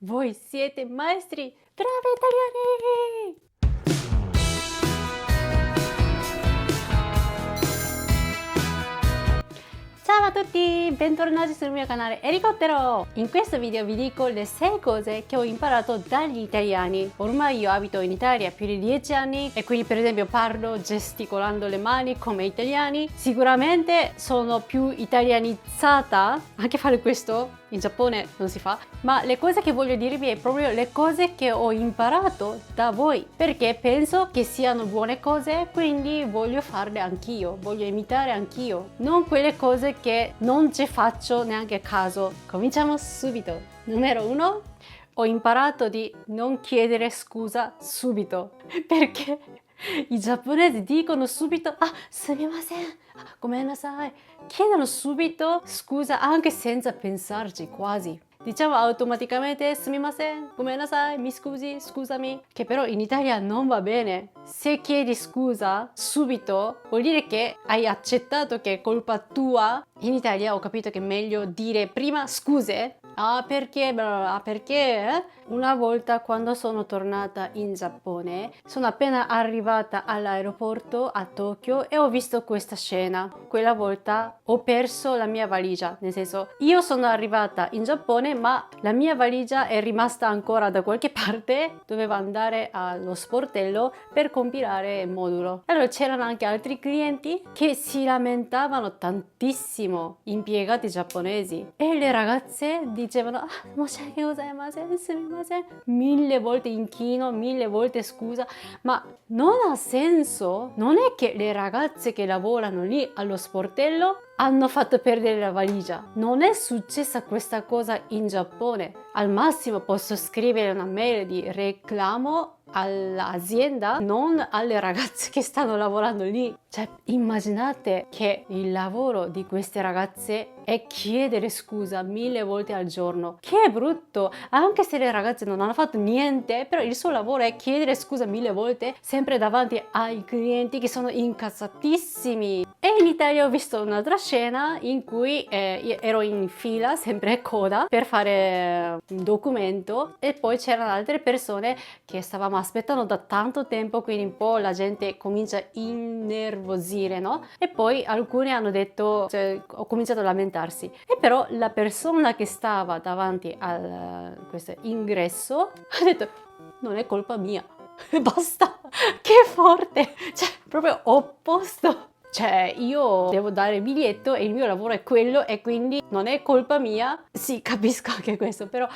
Voi siete maestri, bravi italiani! Ciao a tutti, bentornati sul mio canale Elicottero! In questo video vi dico le 6 cose che ho imparato dagli italiani. Ormai io abito in Italia più di 10 anni e quindi per esempio parlo gesticolando le mani come italiani. Sicuramente sono più italianizzata, anche fare questo in Giappone non si fa, ma le cose che voglio dirvi è proprio le cose che ho imparato da voi, perché penso che siano buone cose, quindi voglio farle anch'io, voglio imitare anch'io, non quelle cose che non ci faccio neanche caso. Cominciamo subito. Numero 1. Ho imparato di non chiedere scusa subito, perché i giapponesi dicono subito sumimasen, gomenasai, chiedono subito scusa anche senza pensarci quasi. Diciamo automaticamente sumimasen, gomenasai, mi scusi, scusami, che però in Italia non va bene. Se chiedi scusa subito vuol dire che hai accettato che è colpa tua. In Italia ho capito che è meglio dire prima scuse. Perché? Perché? Una volta quando sono tornata in Giappone, sono appena arrivata all'aeroporto a Tokyo e ho visto questa scena. Quella volta ho perso la mia valigia, nel senso io sono arrivata in Giappone ma la mia valigia è rimasta ancora da qualche parte, dovevo andare allo sportello per compilare il modulo. Allora c'erano anche altri clienti che si lamentavano tantissimo, impiegati giapponesi, e le ragazze dicevano申し訳ございません, 1000 volte inchino, 1000 volte scusa, ma non ha senso. Non è che le ragazze che lavorano lì allo sportello hanno fatto perdere la valigia. Non è successa questa cosa in Giappone. Al massimo posso scrivere una mail di reclamo all'azienda, non alle ragazze che stanno lavorando lì. Cioè, immaginate che il lavoro di queste ragazze è chiedere scusa 1000 volte al giorno. Che brutto! Anche se le ragazze non hanno fatto niente, però il suo lavoro è chiedere scusa 1000 volte, sempre davanti ai clienti che sono incazzatissimi. E in Italia ho visto un'altra scena in cui ero in fila, sempre coda, per fare un documento, e poi c'erano altre persone che stavamo aspettando da tanto tempo, quindi un po' la gente comincia a innervosire, no? E poi alcuni hanno detto, cioè, ho cominciato a lamentarsi. E però la persona che stava davanti a questo ingresso ha detto non è colpa mia. E basta! Che forte! Cioè, proprio opposto. Cioè, io devo dare il biglietto e il mio lavoro è quello e quindi non è colpa mia. Sì, capisco anche questo, però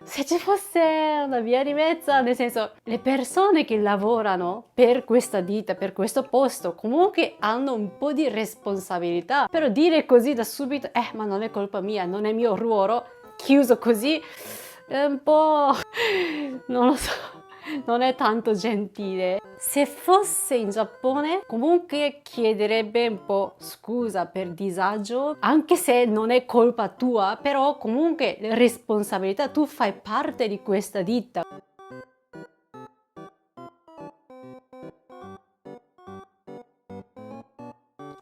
se ci fosse una via di mezzo, nel senso, le persone che lavorano per questa ditta, per questo posto, comunque hanno un po' di responsabilità. Però dire così da subito, ma non è colpa mia, non è mio ruolo, chiuso così, è un po'... non lo so. Non è tanto gentile. Se fosse in Giappone, comunque chiederebbe un po' scusa per disagio, anche se non è colpa tua, però comunque responsabilità, tu fai parte di questa ditta.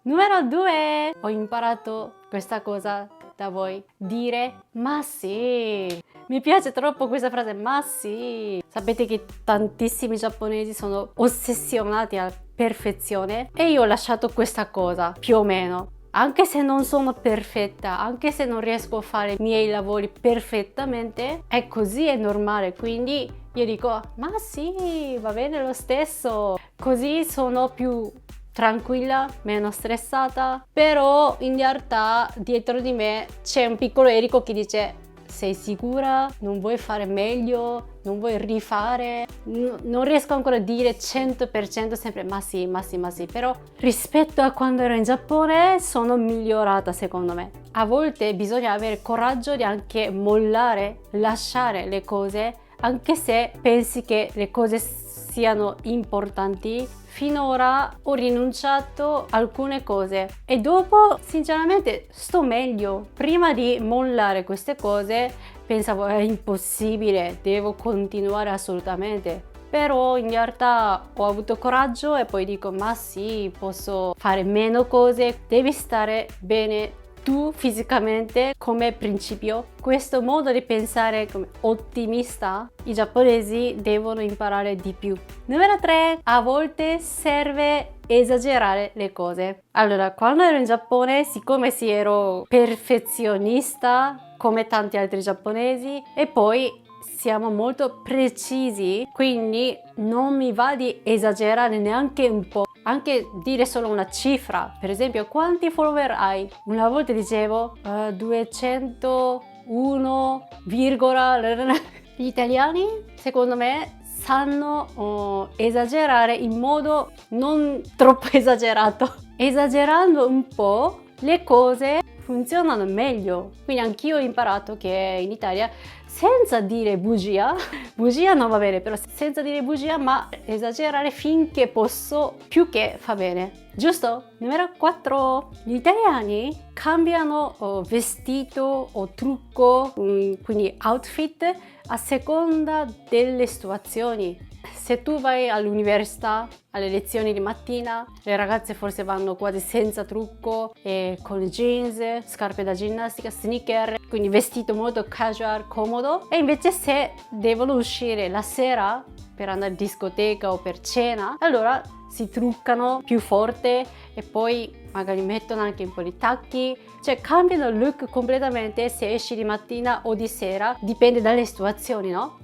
Numero 2. Ho imparato questa cosa da voi. Dire ma sì. Mi piace troppo questa frase, ma sì. Sapete che tantissimi giapponesi sono ossessionati alla perfezione e io ho lasciato questa cosa, più o meno. Anche se non sono perfetta, anche se non riesco a fare i miei lavori perfettamente, è così, è normale. Quindi io dico, ma sì, va bene lo stesso. Così sono più tranquilla, meno stressata. Però in realtà dietro di me c'è un piccolo Erico che dice sei sicura? Non vuoi fare meglio? Non vuoi rifare? Non riesco ancora a dire 100% sempre ma sì, ma sì, ma sì. Però rispetto a quando ero in Giappone sono migliorata secondo me. A volte bisogna avere coraggio di anche mollare, lasciare le cose, anche se pensi che le cose siano importanti. Finora ho rinunciato a alcune cose e dopo sinceramente sto meglio. Prima di mollare queste cose pensavo è impossibile, devo continuare assolutamente. Però in realtà ho avuto coraggio e poi dico ma sì, posso fare meno cose, devi stare bene tu fisicamente come principio. Questo modo di pensare come ottimista, i giapponesi devono imparare di più. Numero 3, a volte serve esagerare le cose. Allora, quando ero in Giappone, siccome sì ero perfezionista come tanti altri giapponesi e poi siamo molto precisi, quindi non mi va di esagerare neanche un po'. Anche dire solo una cifra, per esempio, quanti follower hai? Una volta dicevo 201, gli italiani, secondo me, sanno esagerare in modo non troppo esagerato. Esagerando un po', le cose funzionano meglio. Quindi anch'io ho imparato che in Italia, senza dire bugia, bugia non va bene, però senza dire bugia, ma esagerare finché posso, più che fa bene. Giusto? Numero 4. Gli italiani cambiano vestito o trucco, quindi outfit, a seconda delle situazioni. Se tu vai all'università, alle lezioni di mattina, le ragazze forse vanno quasi senza trucco, e con jeans, scarpe da ginnastica, sneaker, quindi vestito molto casual, comodo. E invece se devono uscire la sera per andare in discoteca o per cena, allora si truccano più forte e poi magari mettono anche un po' di tacchi, cioè cambiano il look completamente se esci di mattina o di sera, dipende dalle situazioni, no?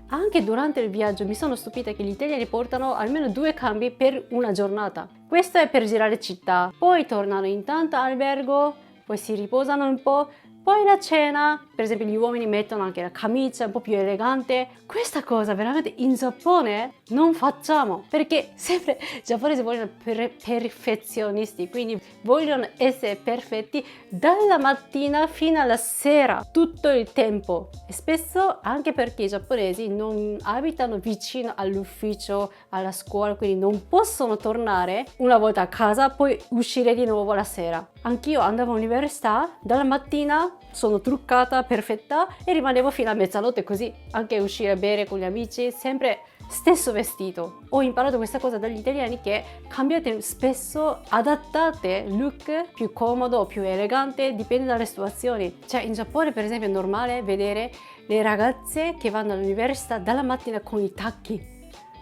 Anche durante il viaggio mi sono stupita che gli italiani portano almeno 2 cambi per una giornata. Questo è per girare città, poi tornano intanto all'albergo, poi si riposano un po', poi la cena, per esempio gli uomini mettono anche la camicia un po' più elegante. Questa cosa veramente in Giappone non facciamo, perché sempre i giapponesi vogliono perfezionisti, quindi vogliono essere perfetti dalla mattina fino alla sera, tutto il tempo. E spesso anche perché i giapponesi non abitano vicino all'ufficio, alla scuola, quindi non possono tornare una volta a casa, poi uscire di nuovo la sera. Anch'io andavo all'università, dalla mattina sono truccata, perfetta e rimanevo fino a mezzanotte, così anche uscire a bere con gli amici, sempre stesso vestito. Ho imparato questa cosa dagli italiani, che cambiate spesso, adattate look più comodo o più elegante, dipende dalle situazioni. Cioè in Giappone per esempio è normale vedere le ragazze che vanno all'università dalla mattina con i tacchi.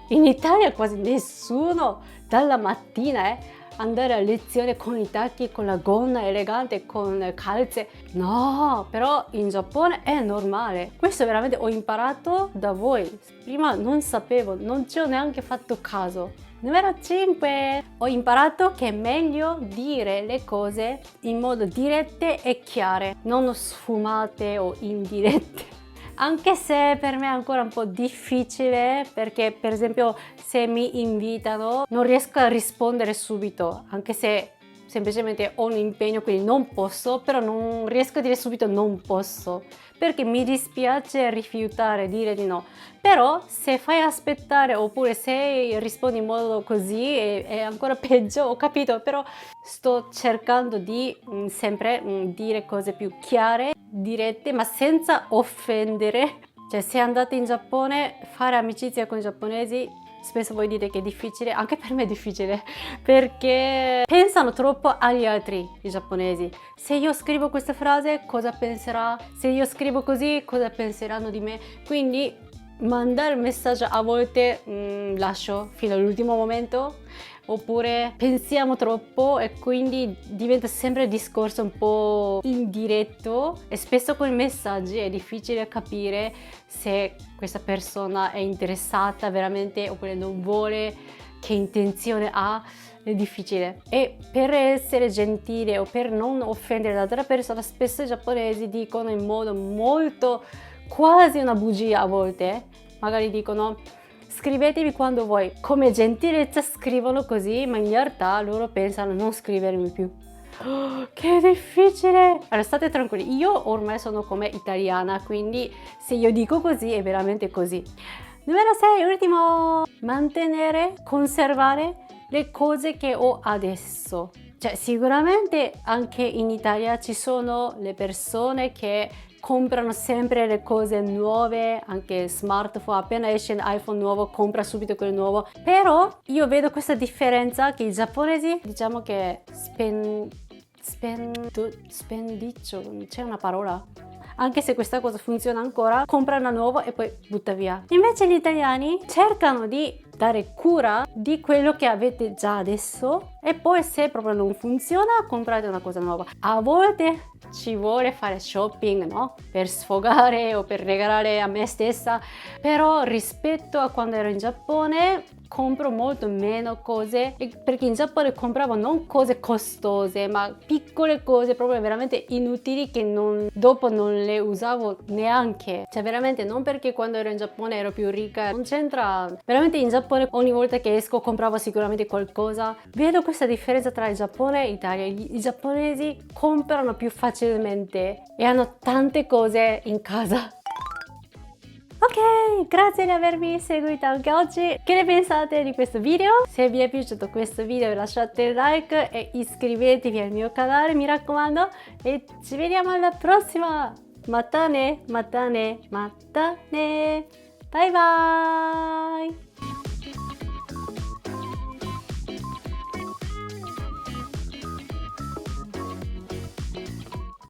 In Italia quasi nessuno dalla mattina andare a lezione con i tacchi, con la gonna elegante, con calze. No, però in Giappone è normale. Questo veramente ho imparato da voi. Prima non sapevo, non ci ho neanche fatto caso. Numero 5. Ho imparato che è meglio dire le cose in modo dirette e chiare, non sfumate o indirette. Anche se per me è ancora un po' difficile, perché per esempio se mi invitano non riesco a rispondere subito, anche se semplicemente ho un impegno, quindi non posso, però non riesco a dire subito non posso, perché mi dispiace rifiutare, dire di no. Però se fai aspettare oppure se rispondi in modo così è ancora peggio, ho capito, però sto cercando di sempre dire cose più chiare, dirette, ma senza offendere. Cioè se andate in Giappone, fare amicizia con i giapponesi, spesso voi dite che è difficile, anche per me è difficile, perché pensano troppo agli altri, i giapponesi. Se io scrivo questa frase, cosa penserà? Se io scrivo così, cosa penseranno di me? Quindi mandare un messaggio a volte lascio fino all'ultimo momento, oppure pensiamo troppo e quindi diventa sempre il discorso un po' indiretto, e spesso con i messaggi è difficile capire se questa persona è interessata veramente oppure non vuole, che intenzione ha. È difficile. E per essere gentile o per non offendere l'altra persona, spesso i giapponesi dicono in modo molto, quasi una bugia a volte, magari dicono scrivetemi quando vuoi, come gentilezza scrivono così, ma in realtà loro pensano non scrivermi più. Oh, che difficile! Allora state tranquilli, io ormai sono come italiana, quindi se io dico così è veramente così. Numero 6, ultimo, mantenere, conservare le cose che ho adesso. Cioè sicuramente anche in Italia ci sono le persone che comprano sempre le cose nuove, anche smartphone, appena esce un iPhone nuovo compra subito quello nuovo. Però io vedo questa differenza, che i giapponesi diciamo che spendiccio, c'è una parola. Anche se questa cosa funziona ancora, comprano nuovo e poi butta via. Invece gli italiani cercano di dare cura di quello che avete già adesso e poi se proprio non funziona comprate una cosa nuova. A volte ci vuole fare shopping, no? Per sfogare o per regalare a me stessa, però rispetto a quando ero in Giappone compro molto meno cose perché in Giappone compravo non cose costose ma piccole cose proprio veramente inutili che dopo non le usavo neanche, cioè veramente non perché quando ero in Giappone ero più ricca, non c'entra, veramente in Giappone ogni volta che esco compravo sicuramente qualcosa. Vedo questa differenza tra il Giappone e l'Italia. I giapponesi comprano più facilmente e hanno tante cose in casa. Ok, grazie di avermi seguito anche oggi. Che ne pensate di questo video? Se vi è piaciuto questo video lasciate il like e iscrivetevi al mio canale, mi raccomando, e ci vediamo alla prossima. Matane, matane, matane. Bye bye.